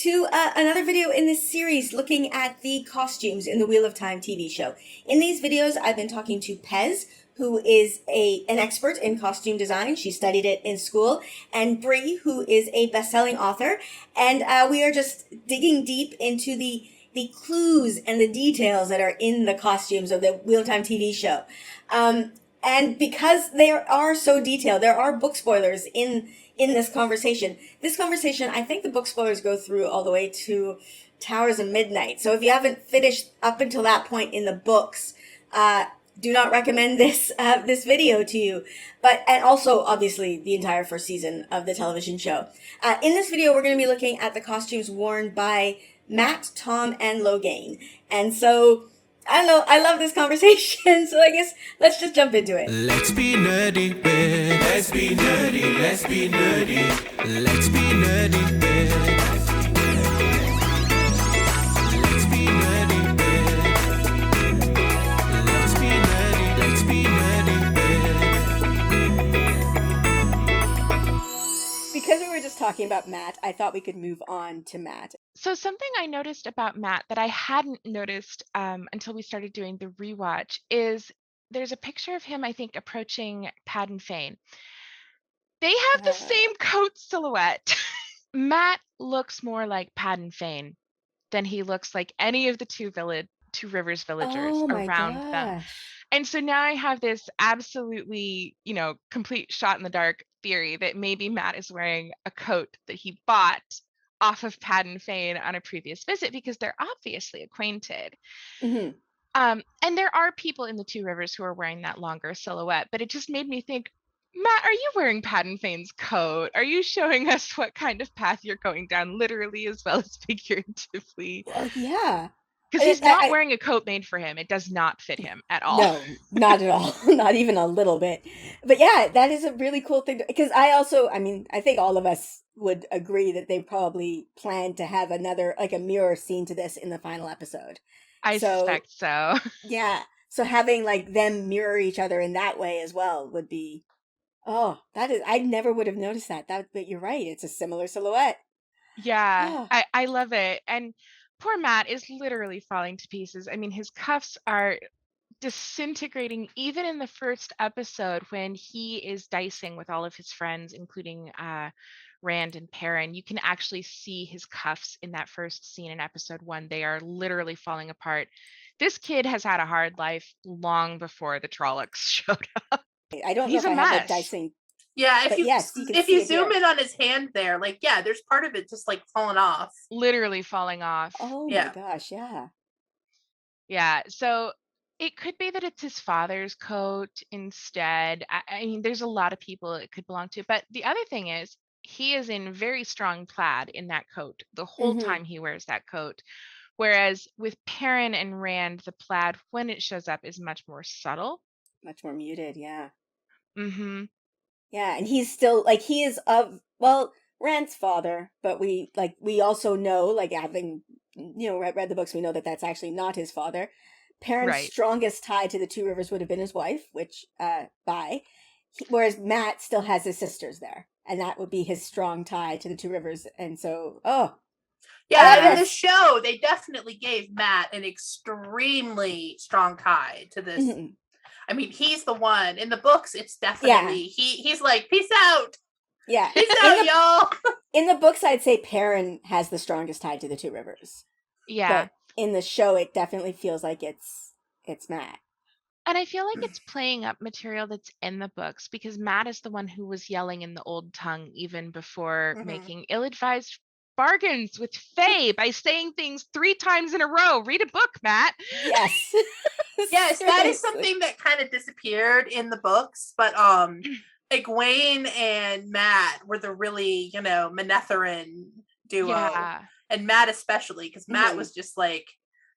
to another video in this series looking at the costumes in the Wheel of Time TV show. In these videos, I've been talking to Pez, who is an expert in costume design. She studied it in school, and Bree, who is a best-selling author. And we are just digging deep into the clues and the details that are in the costumes of the Wheel of Time TV show. And because they are so detailed, there are book spoilers in this conversation. This conversation, I think the book spoilers go through all the way to Towers of Midnight. So if you haven't finished up until that point in the books, do not recommend this video to you. And also, obviously, the entire first season of the television show. In this video, we're going to be looking at the costumes worn by Matt, Thom, and Logain. And so, I don't know, I love this conversation, so I guess let's just jump into it. Let's be nerdy, babe. Let's be nerdy, let's be nerdy. Let's be nerdy, babe. Let's be nerdy, babe. Let's be nerdy, let's be nerdy, babe. Because we were just talking about Matt, I thought we could move on to Matt. So something I noticed about Matt that I hadn't noticed until we started doing the rewatch is there's a picture of him, I think, approaching Pad and Fane. They have the same coat silhouette. Matt looks more like Pad and Fane than he looks like any of the Two Rivers villagers around them. And so now I have this absolutely, complete shot in the dark theory that maybe Matt is wearing a coat that he bought off of Pad and Fane on a previous visit because they're obviously acquainted. Mm-hmm. And there are people in the Two Rivers who are wearing that longer silhouette, but it just made me think, Matt, are you wearing Pad and Fane's coat? Are you showing us what kind of path you're going down, literally as well as figuratively? Well, yeah. Because he's not wearing a coat made for him. It does not fit him at all. No, not at all. Not even a little bit. But yeah, that is a really cool thing. Because I think all of us would agree that they probably plan to have another, like a mirror scene to this in the final episode. I suspect so. Yeah. So having like them mirror each other in that way as well would be, I never would have noticed that. But you're right. It's a similar silhouette. Yeah, I love it. And poor Matt is literally falling to pieces. I mean, his cuffs are disintegrating even in the first episode when he is dicing with all of his friends, including Rand and Perrin. You can actually see his cuffs in that first scene in episode 1. They are literally falling apart. This kid has had a hard life long before the Trollocs showed up. I don't know if I have the dicing. Yeah, if you zoom in on his hand there, there's part of it just like falling off. Literally falling off. Oh my gosh, yeah. Yeah, so it could be that it's his father's coat instead. I mean, there's a lot of people it could belong to. But the other thing is, he is in very strong plaid in that coat the whole time he wears that coat. Whereas with Perrin and Rand, the plaid, when it shows up, is much more subtle. Much more muted, yeah. Mm-hmm. Yeah, and he's still, like, he is Rand's father, but we also know, like, having, read the books, we know that that's actually not his father. Perrin's strongest tie to the Two Rivers would have been his wife, whereas Matt still has his sisters there, and that would be his strong tie to the Two Rivers, and so, in the show, they definitely gave Matt an extremely strong tie to this. Mm-hmm. I mean, he's the one. In the books, it's definitely he's like, peace out. Yeah. Peace out, y'all. In the books, I'd say Perrin has the strongest tie to the Two Rivers. Yeah. But in the show, it definitely feels like it's Matt. And I feel like it's playing up material that's in the books because Matt is the one who was yelling in the old tongue even before making ill-advised bargains with Faye by saying things 3 times in a row. Read a book, Matt. Yes. Yes, that is something that kind of disappeared in the books, but Egwene and Matt were the really, Manetheren duo. Yeah. And Matt especially, because Matt was just like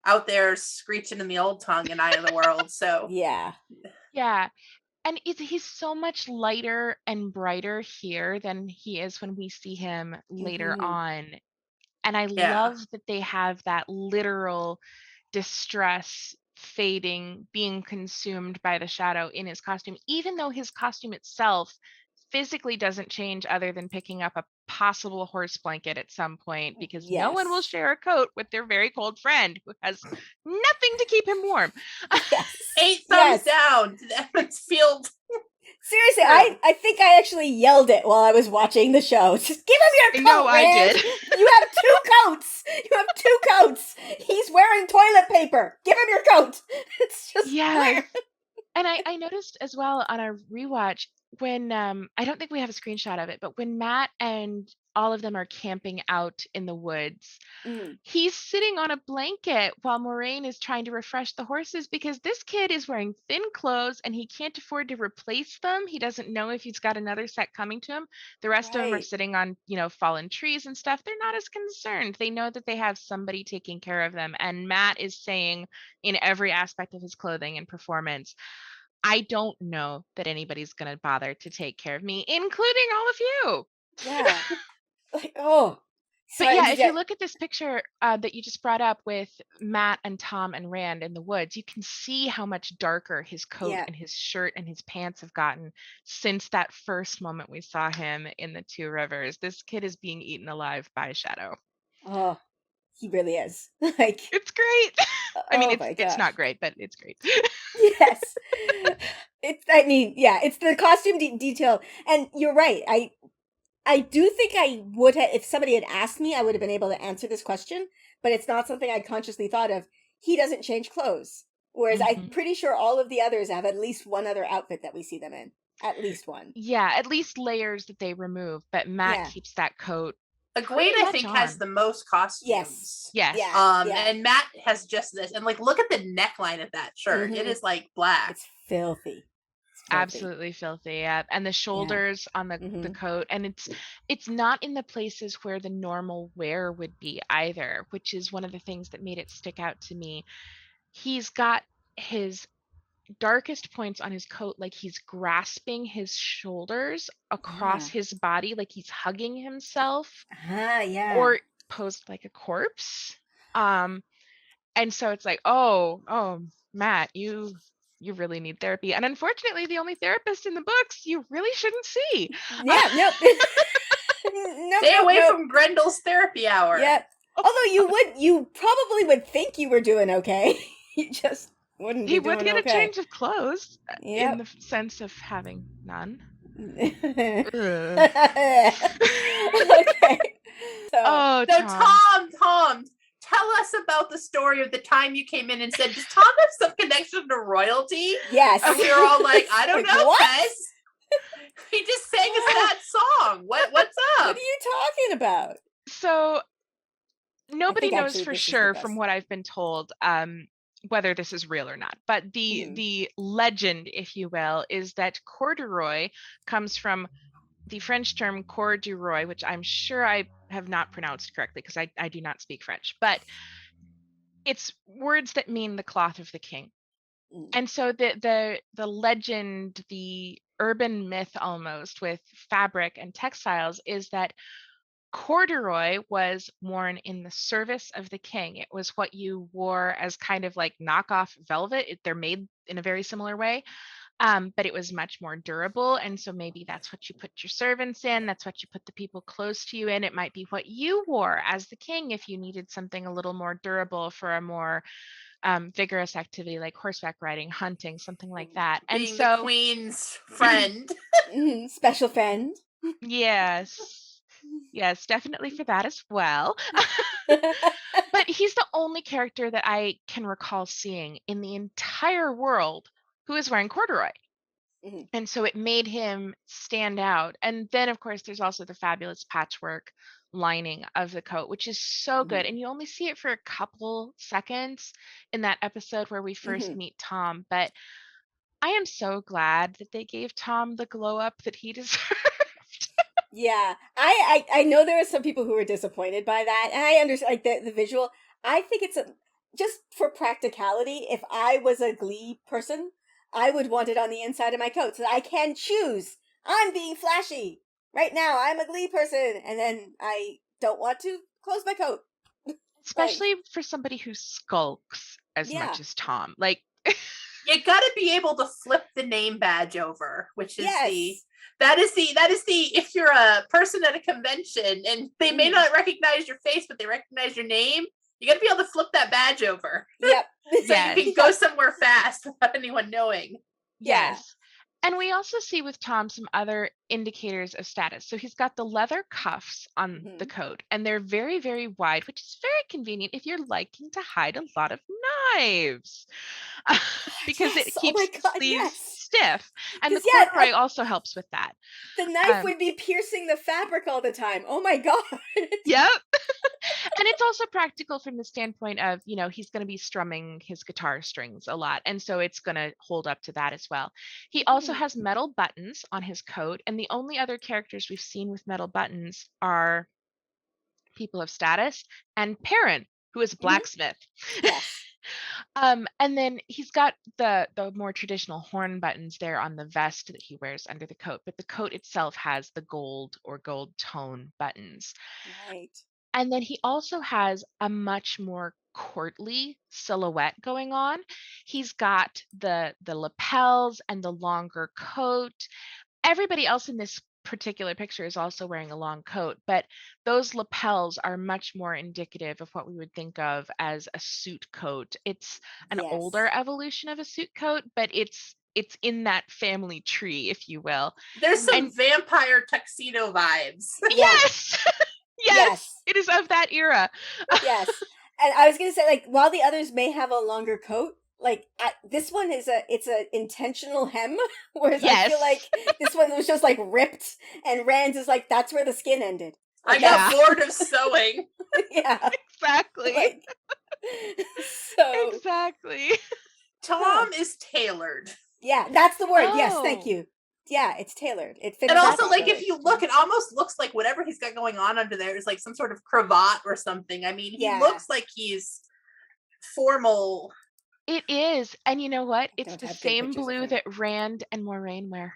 out there screeching in the old tongue in Eye of the World. So yeah. And he's so much lighter and brighter here than he is when we see him later on. And I love that they have that literal distress, fading, being consumed by the shadow in his costume, even though his costume itself physically doesn't change other than picking up a possible horse blanket at some point, because no one will Yes. share a coat with their very cold friend who has nothing to keep him warm. Yes. 8 thumbs down to the Emmons Field. Seriously, I think I actually yelled it while I was watching the show. Just give him your coat, I Rand. did. You have 2 coats. You have 2 coats. He's wearing toilet paper. Give him your coat. It's just weird. And I noticed as well on our rewatch when I don't think we have a screenshot of it, but when Matt and all of them are camping out in the woods, he's sitting on a blanket while Moraine is trying to refresh the horses, because this kid is wearing thin clothes and he can't afford to replace them. He doesn't know if he's got another set coming to him. The rest of them are sitting on, fallen trees and stuff. They're not as concerned. They know that they have somebody taking care of them. And Matt is saying in every aspect of his clothing and performance, I don't know that anybody's going to bother to take care of me, including all of you. Yeah. Like, oh. But yeah, if you look at this picture that you just brought up with Matt and Thom and Rand in the woods, you can see how much darker his coat and his shirt and his pants have gotten since that first moment we saw him in the 2 rivers. This kid is being eaten alive by Shadow. Oh, he really is. Like, it's great. I mean, it's not great, but it's great. Yes. It's the costume detail. And you're right. I do think I would have, if somebody had asked me, I would have been able to answer this question, but it's not something I consciously thought of. He doesn't change clothes. Whereas I'm pretty sure all of the others have at least one other outfit that we see them in. At least one. Yeah, at least layers that they remove, but Matt keeps that coat. Egwene, I think, has the most costumes. Yes. And Matt has just this. And, like, look at the neckline of that shirt. It is, like, black. It's filthy. Absolutely filthy. Yeah. And the shoulders on the coat, and it's not in the places where the normal wear would be either, which is one of the things that made it stick out to me. He's got his darkest points on his coat, like he's grasping his shoulders across his body, like he's hugging himself, or posed like a corpse. And so it's like, oh, Matt, you really need therapy. And unfortunately, the only therapist in the books you really shouldn't see. Stay away from Grendel's therapy hour. Yeah. Although you probably would think you were doing okay. You just wouldn't be doing okay. He would get a change of clothes in the sense of having none. Okay. So Thom, tell us about the story of the time you came in and said, does Thom have some connection to royalty? Yes. And we were all like, I don't know, Pez. He just sang us that song. What's up? What are you talking about? So nobody knows for sure, from what I've been told, whether this is real or not. But the legend, if you will, is that corduroy comes from the French term corduroy, which I'm sure I have not pronounced correctly because I do not speak French, but it's words that mean the cloth of the king. And so the legend, the urban myth almost with fabric and textiles is that corduroy was worn in the service of the king. It was what you wore as kind of like knockoff velvet. They're made in a very similar way, but it was much more durable. And so maybe that's what you put your servants in. That's what you put the people close to you in. It might be what you wore as the king if you needed something a little more durable for a more vigorous activity like horseback riding, hunting, something like that. Being and so the queen's friend. Special friend. Yes, definitely for that as well. But he's the only character that I can recall seeing in the entire world who is wearing corduroy. And so it made him stand out. And then, of course, there's also the fabulous patchwork lining of the coat, which is so good. And you only see it for a couple seconds in that episode where we first meet Thom. But I am so glad that they gave Thom the glow up that he deserved. Yeah, I know there are some people who were disappointed by that, and I understand like the visual. I think it's just for practicality. If I was a Glee person, I would want it on the inside of my coat so that I can choose. I'm being flashy right now. I'm a Glee person, and then I don't want to close my coat. Especially for somebody who skulks as much as Thom. Like you gotta be able to flip the name badge over, which is That is the if you're a person at a convention and they may not recognize your face, but they recognize your name, you got to be able to flip that badge over. Yep. So you can go somewhere fast without anyone knowing. Yes. And we also see with Thom some other indicators of status. So he's got the leather cuffs on the coat, and they're very, very wide, which is very convenient if you're liking to hide a lot of knives, because it keeps the sleeves stiff. And the corduroy also helps with that. The knife would be piercing the fabric all the time. Oh my God. Yep. And it's also practical from the standpoint of, he's going to be strumming his guitar strings a lot. And so it's going to hold up to that as well. He also has metal buttons on his coat. And the only other characters we've seen with metal buttons are people of status and Perrin, who is a blacksmith. Yes. And then he's got the more traditional horn buttons there on the vest that he wears under the coat. But the coat itself has the gold or gold tone buttons. Right. And then he also has a much more courtly silhouette going on. He's got the lapels and the longer coat. Everybody else in this particular picture is also wearing a long coat, but those lapels are much more indicative of what we would think of as a suit coat. It's an older evolution of a suit coat, but it's in that family tree, if you will. There's some vampire tuxedo vibes. Yes. Yes, it is of that era. Yes. And I was going to say, like, while the others may have a longer coat, like, this one it's an intentional hem, whereas I feel like this one was just, like, ripped, and Rand's is like, that's where the skin ended. I got bored of sewing. Yeah. Exactly. Like, Exactly. Thom is tailored. Yeah, that's the word. Yes, thank you. Yeah, it's tailored. It fits. And also, like, if you look, it almost looks like whatever he's got going on under there is like some sort of cravat or something. I mean, he looks like he's formal. It is. And you know what? It's the same blue that Rand and Moiraine wear.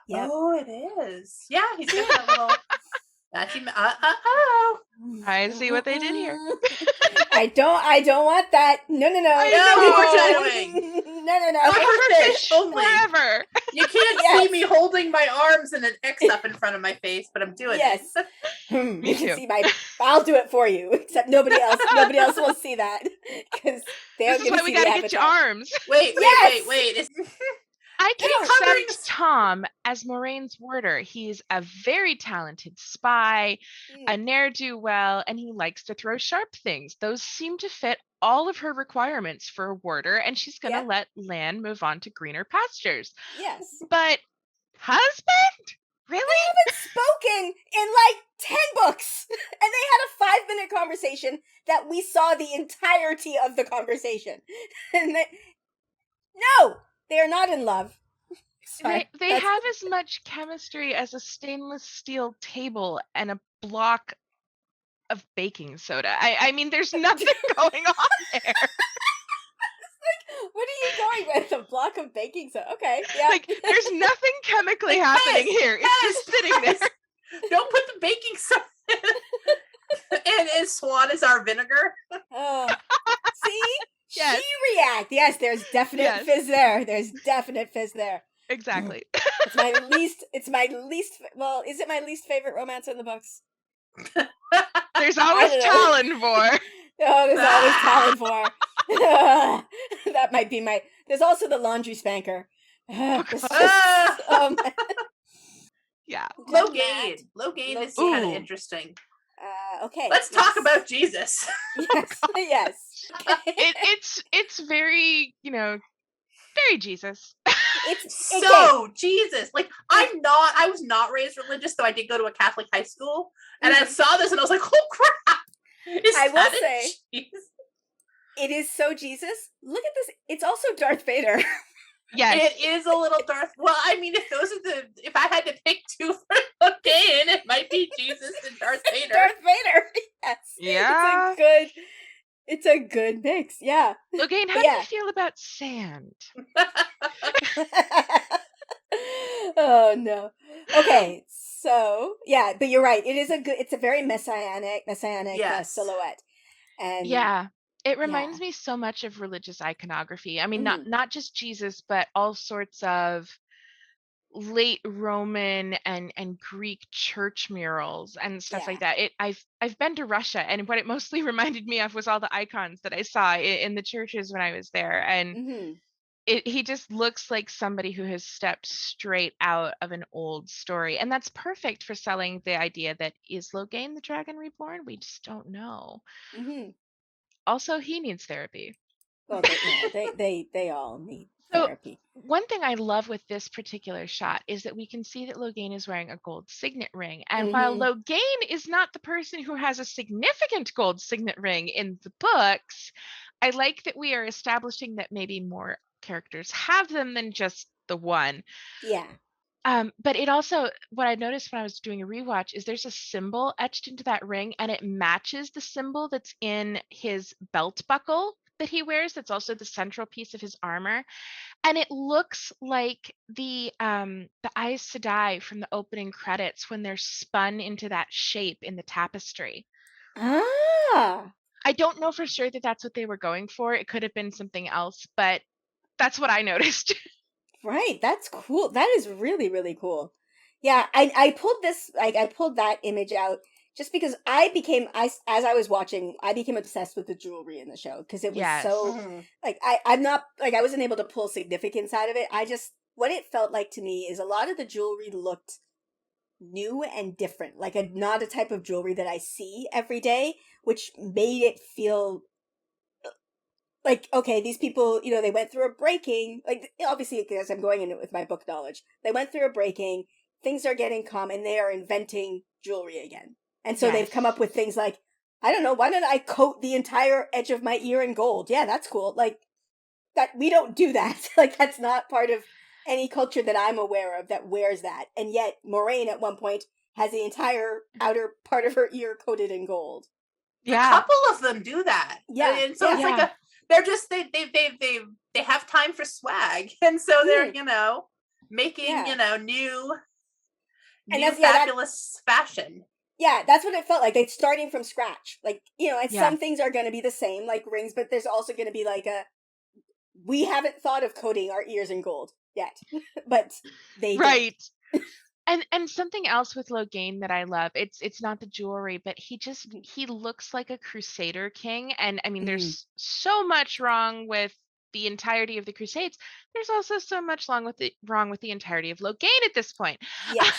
Yep. Oh, it is. Yeah, he's got that little... I see what they did here. I don't want that. No. No. Forever. You can't see me holding my arms and an X up in front of my face, but I'm doing it. You can see I'll do it for you. Except nobody else will see that because this is why we gotta get your arms. Wait. I can accept Thom as Moiraine's warder. He's a very talented spy, a ne'er-do-well, and he likes to throw sharp things. Those seem to fit all of her requirements for a warder, and she's going to let Lan move on to greener pastures. Yes. But husband? Really? They haven't spoken in like 10 books. And they had a 5-minute conversation that we saw the entirety of the conversation. And no! They are not in love. They have as much chemistry as a stainless steel table and a block of baking soda. I mean, there's nothing going on there. What are you going with? A block of baking soda? Okay, yeah. Like, there's nothing chemically happening here. It's just sitting there. Don't put the baking soda in. And Swan is our vinegar. Oh, see? Yes. She react. Yes, there's definite fizz there. There's definite fizz there. Exactly. It's my least well, is it my least favorite romance in the books? There's always Talon for. Oh, there's always Talon for. That might be there's also the laundry spanker. Yeah. Logain is kind of interesting. Okay. Let's talk about Jesus. Yes. Okay. It's very, very Jesus. It's Jesus. Like, I was not raised religious, though I did go to a Catholic high school. And I saw this and I was like, oh crap. I will say it is so Jesus. Look at this. It's also Darth Vader. Yes. It is a little Darth. Well, I mean, if I had to pick two for Logain, it might be Jesus and Darth Vader. Darth Vader. Yes. Yeah. It's a good mix. Yeah. Logain, how do you feel about sand? Oh no. Okay. So, yeah, but you're right. It's a very messianic silhouette. And yeah. It reminds me so much of religious iconography. I mean, not just Jesus, but all sorts of late Roman and Greek church murals and stuff like that. I've been to Russia, and what it mostly reminded me of was all the icons that I saw in the churches when I was there. And he just looks like somebody who has stepped straight out of an old story. And that's perfect for selling the idea that, is Logain the Dragon Reborn? We just don't know. Also, he needs therapy. Well, they all need So therapy. one thing I love with this particular shot is that we can see that Logain is wearing a gold signet ring. And while Logain is not the person who has a significant gold signet ring in the books, I like that we are establishing that maybe more characters have them than just the one. Yeah. But it also, what I noticed when I was doing a rewatch is there's a symbol etched into that ring, and it matches the symbol that's in his belt buckle that he wears. That's also the central piece of his armor. And it looks like the Aes Sedai from the opening credits when they're spun into that shape in the tapestry. Ah. I don't know for sure that that's what they were going for. It could have been something else, but that's what I noticed. Right, that's cool. That is really, really cool. Yeah, I pulled this, like, I pulled that image out just because as I was watching, I became obsessed with the jewelry in the show because it was so, like, I'm not, like, I wasn't able to pull significance out of it. What it felt like to me is a lot of the jewelry looked new and different, like not a type of jewelry that I see every day, which made it feel like, okay, these people, they went through a breaking, like, obviously, because I'm going into it with my book knowledge, they went through a breaking, things are getting calm, and they are inventing jewelry again. And so they've come up with things like, I don't know, why don't I coat the entire edge of my ear in gold? Yeah, that's cool. Like, that, we don't do that. Like, that's not part of any culture that I'm aware of that wears that. And yet, Moraine at one point has the entire outer part of her ear coated in gold. Yeah. A couple of them do that. Yeah. And so it's like they're just they have time for swag, and so they're making new fabulous fashion. Yeah, that's what it felt like. They're starting from scratch. Like, and some things are going to be the same, like rings, but there's also going to be like we haven't thought of coating our ears in gold yet, but they right. And something else with Logain that I love, it's not the jewelry, but he looks like a Crusader king. And I mean, there's so much wrong with the entirety of the Crusades. There's also so much wrong with the entirety of Logain at this point. Yes.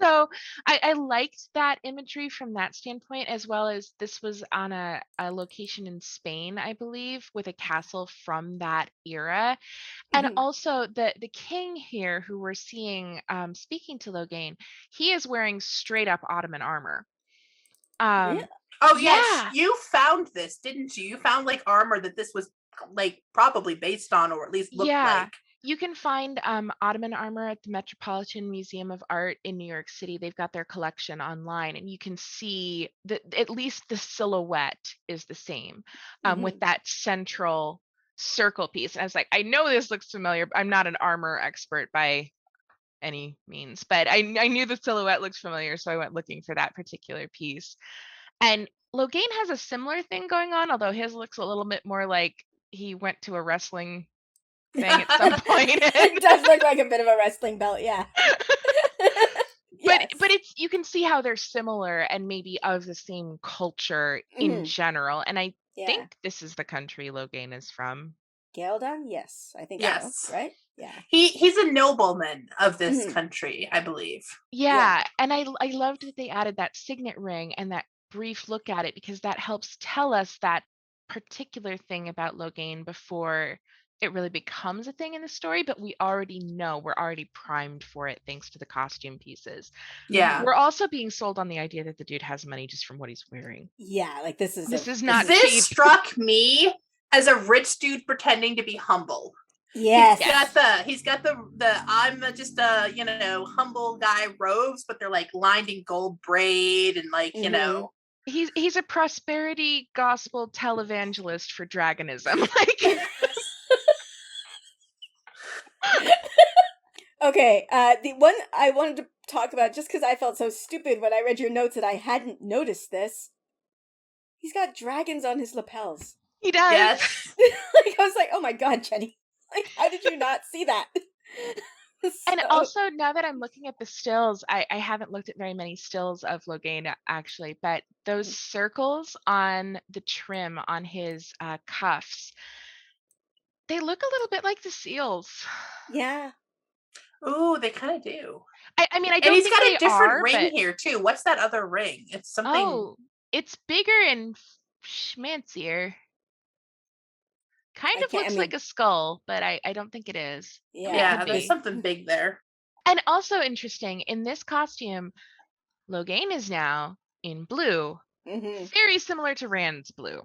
So I liked that imagery from that standpoint, as well as this was on a location in Spain, I believe, with a castle from that era. And also the king here who we're seeing speaking to Logain, he is wearing straight up Ottoman armor. Really? Oh yes, you found this, didn't you? You found like armor that this was like probably based on, or at least looked like. You can find Ottoman armor at the Metropolitan Museum of Art in New York City. They've got their collection online, and you can see that at least the silhouette is the same with that central circle piece. And I was like, I know this looks familiar, but I'm not an armor expert by any means, but I knew the silhouette looks familiar, so I went looking for that particular piece. And Logain has a similar thing going on, although his looks a little bit more like he went to a wrestling thing at some point. It does look like a bit of a wrestling belt, yeah. But it's, you can see how they're similar and maybe of the same culture in general. And I think this is the country Logain is from. Galdon? Yes, I think so, right? Yeah. He's a nobleman of this country, I believe. Yeah, and I loved that they added that signet ring and that brief look at it, because that helps tell us that particular thing about Logain before it really becomes a thing in the story, but we already know, we're already primed for it thanks to the costume pieces. Yeah. We're also being sold on the idea that the dude has money just from what he's wearing. Yeah, like this is not cheap. This struck me as a rich dude pretending to be humble. Yes. He's got the I'm just a, humble guy robes, but they're like lined in gold braid and like, He's a prosperity gospel televangelist for dragonism. Like Okay, the one I wanted to talk about, just because I felt so stupid when I read your notes that I hadn't noticed this. He's got dragons on his lapels. He does. Yes. Like, I was like, oh my god, Jenny. Like, how did you not see that? And also, now that I'm looking at the stills, I haven't looked at very many stills of Logain actually, but those circles on the trim on his cuffs, they look a little bit like the seals. Yeah. Ooh, they kind of do. I mean, I And don't he's think got they a different are, ring but here too. What's that other ring? It's something. oh, it's bigger and schmancier. Kind I of can't. I looks like mean, a skull, but I don't think it is. But it yeah. could Yeah, there's be. something big there. And also interesting, in this costume, Logain is now in blue, Mm-hmm. very similar to Rand's blue.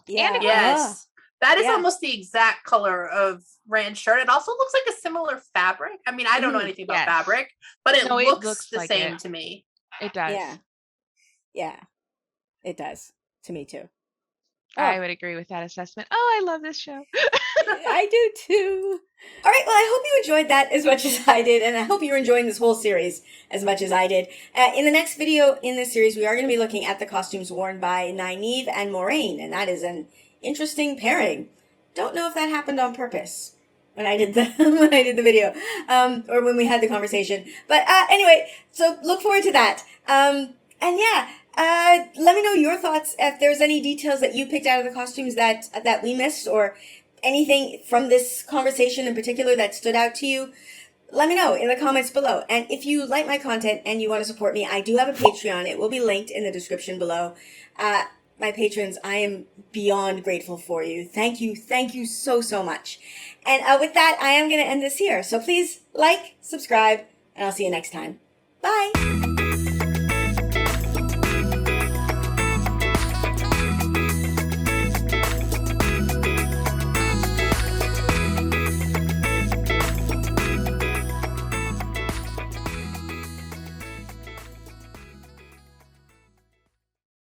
Yeah. And in Yes. That is Yeah. almost the exact color of Rand's shirt. It also looks like a similar fabric. I mean, I don't know anything about Yes. fabric, but it No, it looks looks the like same it. to me. It does. Yeah. Yeah. It does. To me too. I would agree with that assessment. Oh, I love this show. I do too. All right, well, I hope you enjoyed that as much as I did, and I hope you're enjoying this whole series as much as I did. In the next video in this series, we are going to be looking at the costumes worn by Nynaeve and Moraine, and that is an interesting pairing. Don't know if that happened on purpose when I did the video, or when we had the conversation. But anyway, so look forward to that. And yeah. Let me know your thoughts if there's any details that you picked out of the costumes that we missed, or anything from this conversation in particular that stood out to you. Let me know in the comments below. And if you like my content and you want to support me, I do have a Patreon. It will be linked in the description below. My patrons, I am beyond grateful for you. Thank you so much. And with that, I am going to end this here. So please like, subscribe, and I'll see you next time. Bye!